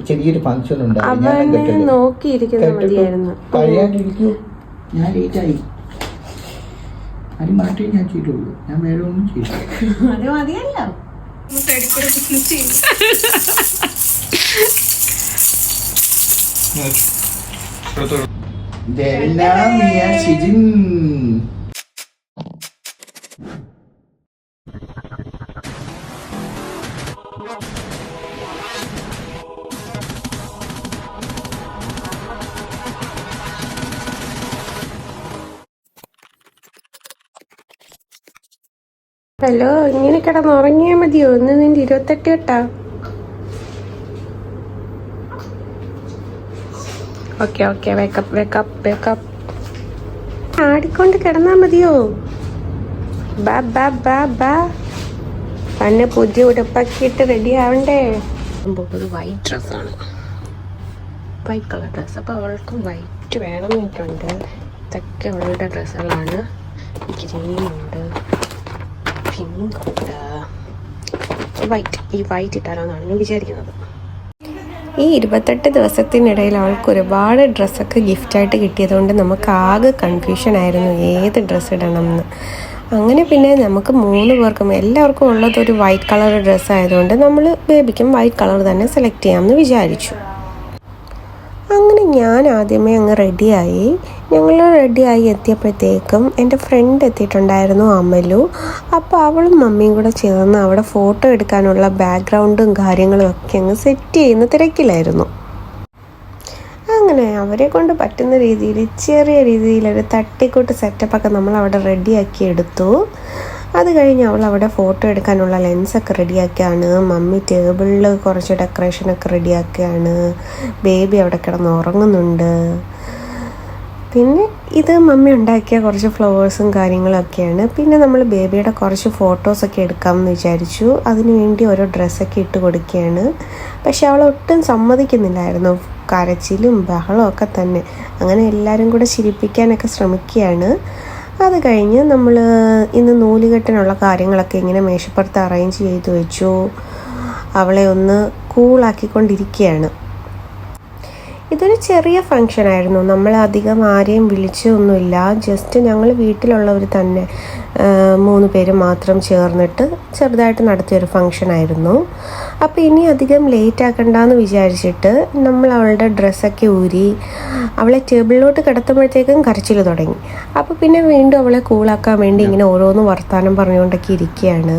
ചെറിയൊരു ഫംഗ്ഷൻ ഉണ്ട്. കഴിയാണ്ടിരിക്കൂ. ഞാൻ ലേറ്റായി. അത് മാറ്റി ഞാൻ ചെയ്തുള്ളൂ. ഞാൻ വേറെ ഒന്നും ചെയ്തു. ഹലോ, ഇങ്ങനെ കിടന്നുറങ്ങിയാൽ മതിയോ? ഇന്ന് നിന്റെ 28 കേട്ടാ. Okay okay, wake up wake up wake up. ആടിക്കൊണ്ട് കിടന്നാ മതിയോ? ബാ ബാ ബാ ബാ. പണ്ട് പുതിയ ഉടുപ്പാക്കിയിട്ട് റെഡി ആവണ്ടേ? ഒരു വൈറ്റ് ഡ്രസ്സാണ്, വൈറ്റ് കളർ ഡ്രസ്സ്. അപ്പോൾ അവൾക്ക് വൈറ്റ് വേണം എനിക്കുണ്ട്. ഇതൊക്കെ അവളുടെ ഡ്രസ്സുകളാണ്. ഗ്രീനുണ്ട്, പിങ്കുണ്ട്, വൈറ്റ്. ഈ വൈറ്റ് ഇട്ടാലോന്നാണ് ഞാൻ വിചാരിക്കുന്നത്. ഈ 28 ദിവസത്തിനിടയിൽ അവൾക്ക് ഒരുപാട് ഡ്രസ്സൊക്കെ ഗിഫ്റ്റായിട്ട് കിട്ടിയതുകൊണ്ട് നമുക്ക് ആകെ കൺഫ്യൂഷനായിരുന്നു ഏത് ഡ്രസ്സ് ഇടണം എന്ന്. അങ്ങനെ പിന്നെ നമുക്ക് 3 പേർക്കും എല്ലാവർക്കും ഉള്ളത് ഒരു വൈറ്റ് കളർ ഡ്രസ്സ് ആയതുകൊണ്ട് നമ്മൾ ബേബിക്കും വൈറ്റ് കളർ തന്നെ സെലക്ട് ചെയ്യാമെന്ന് വിചാരിച്ചു. അങ്ങനെ ഞാൻ ആദ്യമേ അങ്ങ് റെഡിയായി. ഞങ്ങൾ റെഡിയായി എത്തിയപ്പോഴത്തേക്കും എൻ്റെ ഫ്രണ്ട് എത്തിയിട്ടുണ്ടായിരുന്നു, അമലു. അപ്പോൾ അവളും മമ്മിയും കൂടെ ചേർന്ന് അവിടെ ഫോട്ടോ എടുക്കാനുള്ള ബാക്ക്ഗ്രൗണ്ടും കാര്യങ്ങളും ഒക്കെ അങ്ങ് സെറ്റ് ചെയ്യുന്ന തിരക്കിലായിരുന്നു. അങ്ങനെ അവരെ കൊണ്ട് പറ്റുന്ന രീതിയിൽ ചെറിയ രീതിയിലൊരു തട്ടിക്കൂട്ട് സെറ്റപ്പൊക്കെ നമ്മൾ അവിടെ റെഡിയാക്കി എടുത്തു. അത് കഴിഞ്ഞ് അവൾ അവിടെ ഫോട്ടോ എടുക്കാനുള്ള ലെൻസൊക്കെ റെഡിയാക്കുകയാണ്. മമ്മി ടേബിളിൽ കുറച്ച് ഡെക്കറേഷനൊക്കെ റെഡിയാക്കുകയാണ്. ബേബി അവിടെ കിടന്ന് ഉറങ്ങുന്നുണ്ട്. പിന്നെ ഇത് മമ്മി ഉണ്ടാക്കിയ കുറച്ച് ഫ്ലവേഴ്സും കാര്യങ്ങളൊക്കെയാണ്. പിന്നെ നമ്മൾ ബേബിയുടെ കുറച്ച് ഫോട്ടോസൊക്കെ എടുക്കാമെന്ന് വിചാരിച്ചു. അതിനുവേണ്ടി ഓരോ ഡ്രസ്സൊക്കെ ഇട്ട് കൊടുക്കുകയാണ്. പക്ഷെ അവൾ ഒട്ടും സമ്മതിക്കുന്നില്ലായിരുന്നു, കരച്ചിലും ബഹളവും ഒക്കെ തന്നെ. അങ്ങനെ എല്ലാവരും കൂടെ ചിരിപ്പിക്കാനൊക്കെ ശ്രമിക്കുകയാണ്. അത് കഴിഞ്ഞ് നമ്മൾ ഇന്ന് നൂലുകെട്ടിനുള്ള കാര്യങ്ങളൊക്കെ ഇങ്ങനെ മേശപ്പുറത്ത് അറേഞ്ച് ചെയ്ത് വെച്ചു. അവളെ ഒന്ന് കൂളാക്കിക്കൊണ്ടിരിക്കുകയാണ്. ഇതൊരു ചെറിയ ഫങ്ഷനായിരുന്നു. നമ്മൾ അധികം ആരെയും വിളിച്ചൊന്നുമില്ല. ജസ്റ്റ് ഞങ്ങൾ വീട്ടിലുള്ളവർ തന്നെ 3 പേര് മാത്രം ചേർന്നിട്ട് ചെറുതായിട്ട് നടത്തിയൊരു ഫങ്ഷനായിരുന്നു. അപ്പോൾ ഇനി അധികം ലേറ്റ് ആക്കണ്ടെന്ന് വിചാരിച്ചിട്ട് നമ്മൾ അവളുടെ ഡ്രസ്സൊക്കെ ഊരി അവളെ ടേബിളിലോട്ട് കിടത്തുമ്പോഴത്തേക്കും കരച്ചിൽ തുടങ്ങി. അപ്പോൾ പിന്നെ വീണ്ടും അവളെ കൂളാക്കാൻ വേണ്ടി ഇങ്ങനെ ഓരോന്ന് വർത്താനം പറഞ്ഞുകൊണ്ടൊക്കെ ഇരിക്കുകയാണ്.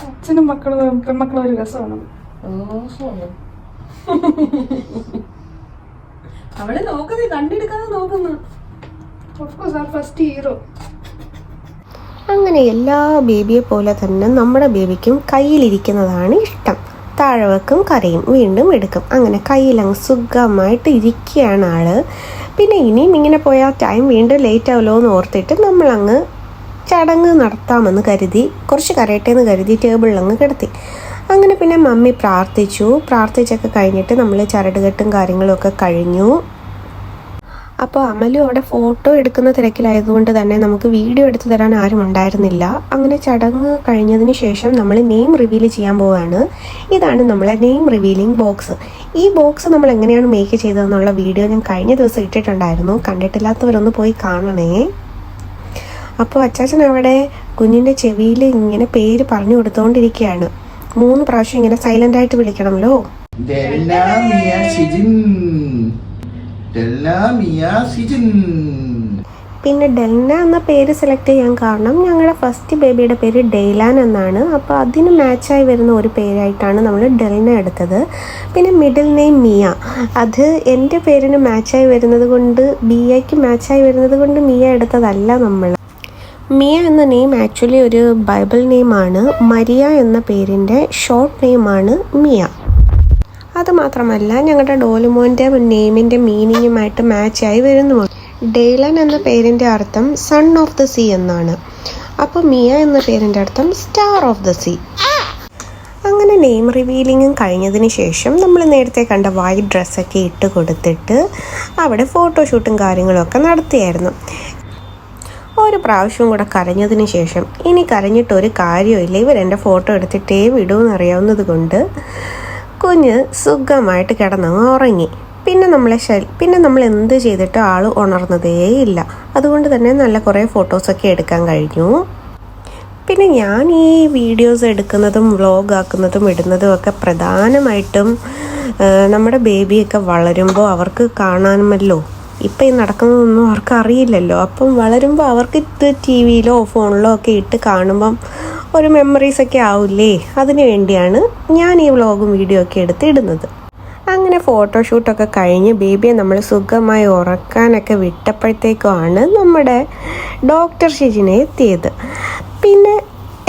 അച്ഛനും മക്കളും പെൺമക്കളും ഒരു രസമാണ്. അവളെ നോക്കുന്നത് കണ്ടെടുക്കാതെ നോക്കുന്നു. First hero. അങ്ങനെ എല്ലാ ബേബിയെ പോലെ തന്നെ നമ്മുടെ ബേബിക്കും കയ്യിലിരിക്കുന്നതാണ് ഇഷ്ടം. താഴെ വെക്കും, കരയും, വീണ്ടും എടുക്കും. അങ്ങനെ കയ്യിലങ്ങ് സുഖമായിട്ട് ഇരിക്കുകയാണ് ആള്. പിന്നെ ഇനിയും ഇങ്ങനെ പോയാൽ ടൈം വീണ്ടും ലേറ്റ് ആവുമല്ലോ എന്ന് ഓർത്തിട്ട് നമ്മളങ്ങ് ചടങ്ങ് നടത്താമെന്ന് കരുതി, കുറച്ച് കരയട്ടെന്ന് കരുതി ടേബിളിലങ്ങ് കിടത്തി. അങ്ങനെ പിന്നെ മമ്മി പ്രാർത്ഥിച്ചൊക്കെ കഴിഞ്ഞിട്ട് നമ്മൾ ചരടുകെട്ടും കാര്യങ്ങളൊക്കെ കഴിഞ്ഞു. അപ്പോൾ അമലു അവിടെ ഫോട്ടോ എടുക്കുന്ന തിരക്കിലായതുകൊണ്ട് തന്നെ നമുക്ക് വീഡിയോ എടുത്തു തരാൻ ആരും ഉണ്ടായിരുന്നില്ല. അങ്ങനെ ചടങ്ങ് കഴിഞ്ഞതിന് ശേഷം നമ്മൾ നെയിം റിവീൽ ചെയ്യാൻ പോവുകയാണ്. ഇതാണ് നമ്മളെ നെയിം റിവീലിംഗ് ബോക്സ്. ഈ ബോക്സ് നമ്മൾ എങ്ങനെയാണ് മേക്ക് ചെയ്തതെന്നുള്ള വീഡിയോ ഞാൻ കഴിഞ്ഞ ദിവസം ഇട്ടിട്ടുണ്ടായിരുന്നു. കണ്ടിട്ടില്ലാത്തവരൊന്ന് പോയി കാണണേ. അപ്പോൾ അച്ചാച്ചൻ അവിടെ കുഞ്ഞിൻ്റെ ചെവിയിൽ ഇങ്ങനെ പേര് പറഞ്ഞു കൊടുത്തുകൊണ്ടിരിക്കുകയാണ്. 3 പ്രാവശ്യം ഇങ്ങനെ സൈലന്റ് ആയിട്ട് വിളിക്കണമല്ലോ. പിന്നെ ഡെൽന എന്ന പേര് സെലക്ട് ചെയ്യാൻ കാരണം ഞങ്ങളുടെ ഫസ്റ്റ് ബേബിയുടെ പേര് ഡെയ്ലാൻ എന്നാണ്. അപ്പോൾ അതിന് മാച്ചായി വരുന്ന ഒരു പേരായിട്ടാണ് നമ്മൾ ഡെൽന എടുത്തത്. പിന്നെ മിഡിൽ നെയിം മിയ. അത് എൻ്റെ പേരിന് മാച്ചായി വരുന്നത് കൊണ്ട്, ബിയയ്ക്ക് മാച്ചായി വരുന്നത് കൊണ്ട് മിയ എടുത്തതല്ല നമ്മൾ. മിയ എന്ന നെയിം ആക്ച്വലി ഒരു ബൈബിൾ നെയിമാണ്. മരിയ എന്ന പേരിൻ്റെ ഷോർട്ട് നെയിമാണ് മിയ. അതുമാത്രമല്ല ഞങ്ങളുടെ ഡോലുമോൻ്റെ നെയിമിൻ്റെ മീനിങ്ങുമായിട്ട് മാച്ചായി വരുന്നുമുണ്ട്. ഡെയ്ലൻ എന്ന പേരിൻ്റെ അർത്ഥം സൺ ഓഫ് ദ സീ എന്നാണ്. അപ്പോൾ മിയ എന്ന പേരിൻ്റെ അർത്ഥം സ്റ്റാർ ഓഫ് ദ സീ. അങ്ങനെ നെയിം റിവീലിങ്ങും കഴിഞ്ഞതിന് ശേഷം നമ്മൾ നേരത്തെ കണ്ട വൈറ്റ് ഡ്രസ്സൊക്കെ ഇട്ട് കൊടുത്തിട്ട് അവിടെ ഫോട്ടോഷൂട്ടും കാര്യങ്ങളൊക്കെ നടത്തിയായിരുന്നു. ഒരു പ്രാവശ്യവും കൂടെ കരഞ്ഞതിന് ശേഷം ഇനി കരഞ്ഞിട്ടൊരു കാര്യമില്ല, ഇവരെൻ്റെ ഫോട്ടോ എടുത്തിട്ടേ വിടുമെന്ന് അറിയാവുന്നത് കൊണ്ട് കുഞ്ഞ് സുഖമായിട്ട് കിടന്നങ്ങ് ഉറങ്ങി. പിന്നെ നമ്മൾ എന്ത് ചെയ്തിട്ടും ആൾ ഉണർന്നതേ ഇല്ല. അതുകൊണ്ട് തന്നെ നല്ല കുറേ ഫോട്ടോസൊക്കെ എടുക്കാൻ കഴിഞ്ഞു. പിന്നെ ഞാൻ ഈ വീഡിയോസ് എടുക്കുന്നതും വ്ളോഗ് ആക്കുന്നതും ഇടുന്നതും ഒക്കെ പ്രധാനമായിട്ടും നമ്മുടെ ബേബിയൊക്കെ വളരുമ്പോൾ അവർക്ക് കാണാനുമല്ലോ. ഇപ്പം ഈ നടക്കുന്നതൊന്നും അവർക്ക് അറിയില്ലല്ലോ. അപ്പം വളരുമ്പോൾ അവർക്ക് ഇത് ടി വിയിലോ ഫോണിലോ ഒക്കെ ഇട്ട് കാണുമ്പം ഒരു മെമ്മറീസൊക്കെ ആവില്ലേ, അതിനു വേണ്ടിയാണ് ഞാൻ ഈ വ്ളോഗും വീഡിയോ ഒക്കെ എടുത്ത് ഇടുന്നത്. അങ്ങനെ ഫോട്ടോഷൂട്ടൊക്കെ കഴിഞ്ഞ് ബേബിയെ നമ്മൾ സുഖമായി ഉറക്കാനൊക്കെ വിട്ടപ്പോഴത്തേക്കുമാണ് നമ്മുടെ ഡോക്ടർ ഷിജിനെ എത്തിയത്. പിന്നെ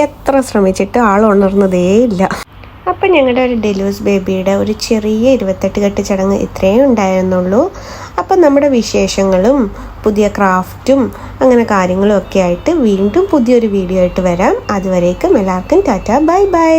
എത്ര ശ്രമിച്ചിട്ട് ആൾ ഉണർന്നതേ ഇല്ല. അപ്പം ഞങ്ങളുടെ ഒരു ഡെലൂസ് ബേബിയുടെ ഒരു ചെറിയ 28 കെട്ട് ചടങ്ങ് ഇത്രയും ഉണ്ടായിരുന്നുള്ളൂ. അപ്പം നമ്മുടെ വിശേഷങ്ങളും പുതിയ ക്രാഫ്റ്റും അങ്ങനെ കാര്യങ്ങളും ഒക്കെ ആയിട്ട് വീണ്ടും പുതിയൊരു വീഡിയോ ആയിട്ട് വരാം. അതുവരേക്കും എല്ലാവർക്കും ടാറ്റ, ബൈ ബൈ.